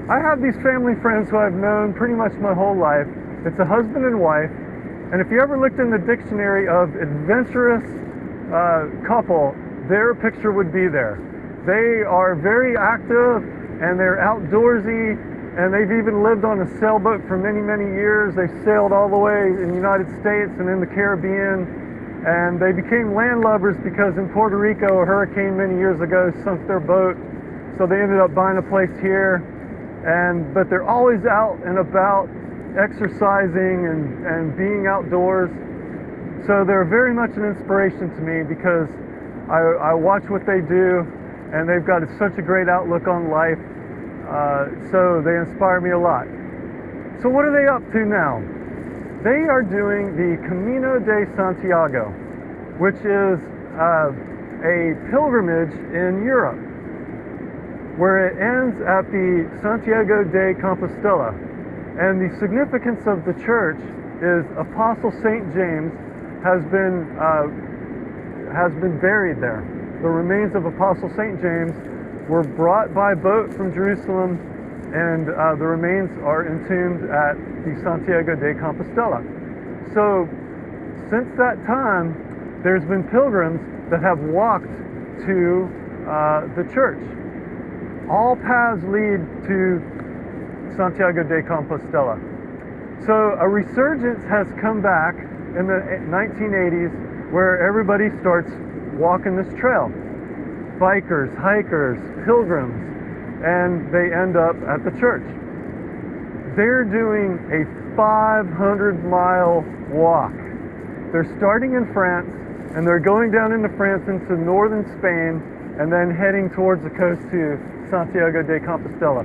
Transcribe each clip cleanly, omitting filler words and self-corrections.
I have these family friends who I've known pretty much my whole life. It's a husband and wife, and if you ever looked in the dictionary of adventurous couple, their picture would be there. They are very active, and they're outdoorsy, and they've even lived on a sailboat for many, many years. They sailed all the way in the United States and in the Caribbean, and they became landlubbers because in Puerto Rico, a hurricane many years ago sunk their boat, so they ended up buying a place here. But they're always out and about, exercising and being outdoors. So they're very much an inspiration to me because I watch what they do, and they've got such a great outlook on life. So they inspire me a lot. So what are they up to now? They are doing the Camino de Santiago, which is a pilgrimage in Europe, where it ends at the Santiago de Compostela. And the significance of the church is Apostle St. James has been buried there. The remains of Apostle St. James were brought by boat from Jerusalem, and the remains are entombed at the Santiago de Compostela. So since that time, there's been pilgrims that have walked to the church. All paths lead to Santiago de Compostela. So a resurgence has come back in the 1980s where everybody starts walking this trail. Bikers, hikers, pilgrims, and they end up at the church. They're doing a 500-mile walk. They're starting in France, and they're going down into France into northern Spain, and then heading towards the coast to Santiago de Compostela.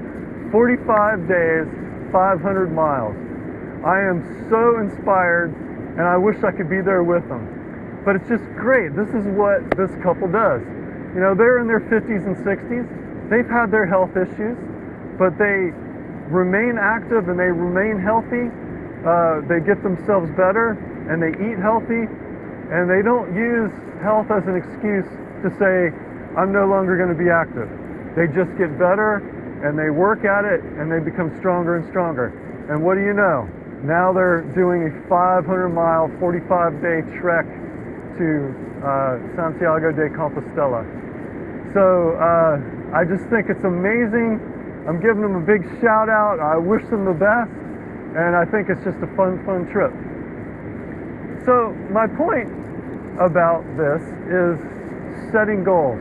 45 days, 500 miles. I am so inspired, and I wish I could be there with them. But it's just great. This is what this couple does. You know, they're in their 50s and 60s. They've had their health issues, but they remain active and they remain healthy. They get themselves better, and they eat healthy, and they don't use health as an excuse to say, I'm no longer going to be active. They just get better, and they work at it, and they become stronger and stronger. And what do you know? Now they're doing a 500-mile, 45-day trek to Santiago de Compostela. So I just think it's amazing. I'm giving them a big shout out. I wish them the best, and I think it's just a fun trip. So my point about this is setting goals.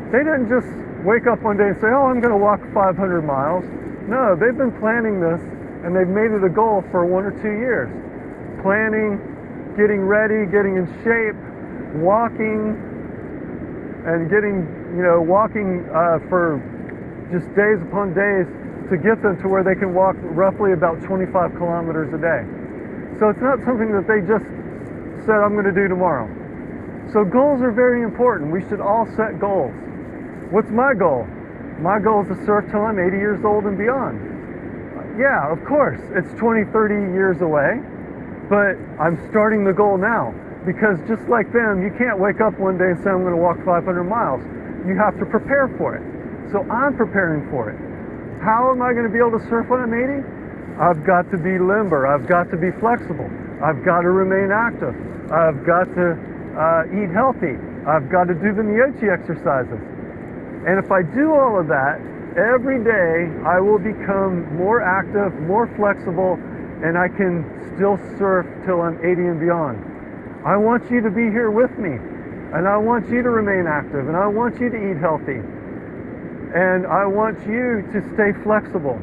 They didn't just wake up one day and say, oh, I'm going to walk 500 miles. No, they've been planning this, and they've made it a goal for 1 or 2 years. Planning, getting ready, getting in shape, walking, and walking for just days upon days to get them to where they can walk roughly about 25 kilometers a day. So it's not something that they just said, I'm going to do tomorrow. So goals are very important. We should all set goals. What's my goal? My goal is to surf till I'm 80 years old and beyond. Yeah, of course, it's 20, 30 years away, but I'm starting the goal now, because just like them, you can't wake up one day and say, I'm going to walk 500 miles. You have to prepare for it. So I'm preparing for it. How am I going to be able to surf when I'm 80? I've got to be limber. I've got to be flexible. I've got to remain active. I've got to eat healthy. I've got to do the Meyochi exercises. And if I do all of that, every day I will become more active, more flexible, and I can still surf till I'm 80 and beyond. I want you to be here with me, and I want you to remain active, and I want you to eat healthy, and I want you to stay flexible.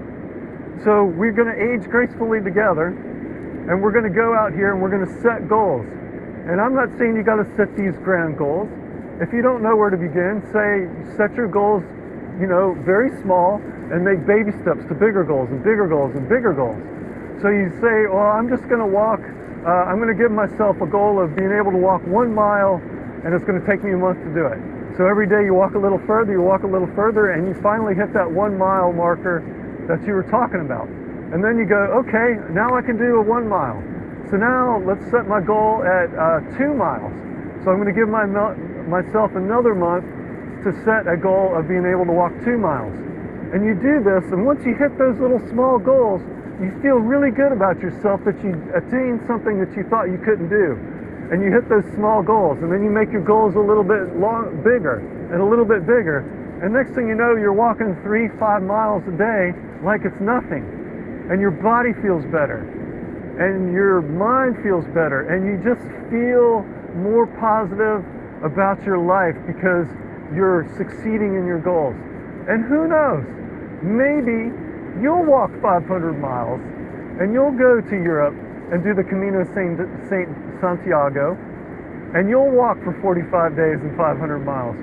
So we're going to age gracefully together, and we're going to go out here and we're going to set goals. And I'm not saying you got to set these grand goals. If you don't know where to begin, set your goals, very small, and make baby steps to bigger goals and bigger goals and bigger goals. So you say, well, I'm just going to walk, I'm going to give myself a goal of being able to walk 1 mile, and it's going to take me a month to do it. So every day you walk a little further, and you finally hit that 1 mile marker that you were talking about. And then you go, okay, now I can do a 1 mile. So now let's set my goal at 2 miles. So I'm going to give myself another month to set a goal of being able to walk 2 miles. And you do this, and once you hit those little small goals, you feel really good about yourself that you attained something that you thought you couldn't do. And you hit those small goals, and then you make your goals a little bit bigger and a little bit bigger. And next thing you know, you're walking 3-5 miles a day like it's nothing. And your body feels better. And your mind feels better. And you just feel more positive about your life because you're succeeding in your goals. And who knows, maybe you'll walk 500 miles and you'll go to Europe and do the Camino Saint Santiago, and you'll walk for 45 days and 500 miles.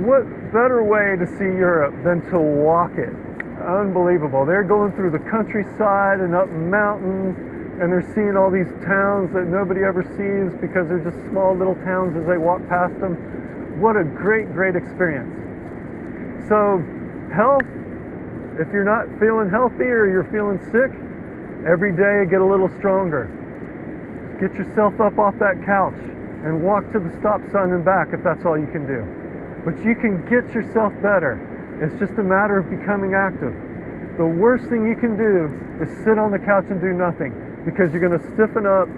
What better way to see Europe than to walk it? Unbelievable. They're going through the countryside and up mountains, and they're seeing all these towns that nobody ever sees because they're just small little towns as they walk past them. What a great, great experience. So, health, if you're not feeling healthy or you're feeling sick, every day get a little stronger. Get yourself up off that couch and walk to the stop sign and back if that's all you can do. But you can get yourself better. It's just a matter of becoming active. The worst thing you can do is sit on the couch and do nothing, because you're going to stiffen up,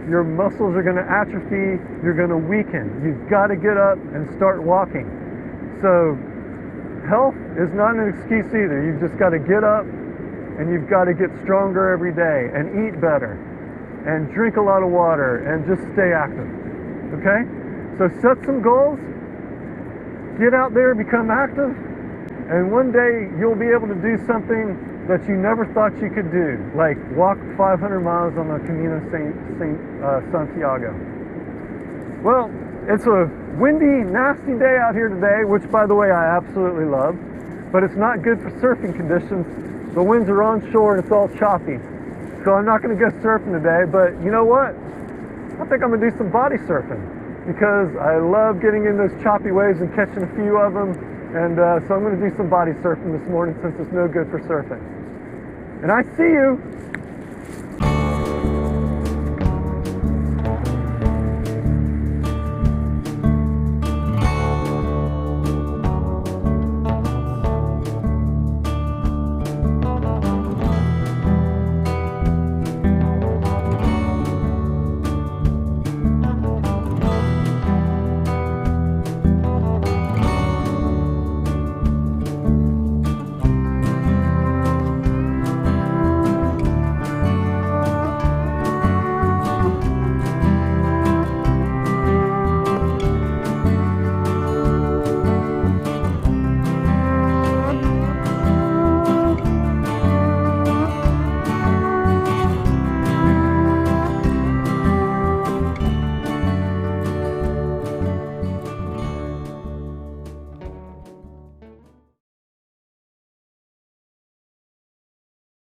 your muscles are going to atrophy, you're going to weaken. You've got to get up and start walking. So health is not an excuse either. You've just got to get up and you've got to get stronger every day and eat better and drink a lot of water and just stay active. Okay? So set some goals, get out there, become active, and one day you'll be able to do something that you never thought you could do, like walk 500 miles on the Camino Santiago. Well, it's a windy, nasty day out here today, which, by the way, I absolutely love, but it's not good for surfing conditions. The winds are onshore and it's all choppy. So I'm not going to go surfing today, but you know what? I think I'm going to do some body surfing because I love getting in those choppy waves and catching a few of them. And so I'm going to do some body surfing this morning since it's no good for surfing. And I see you.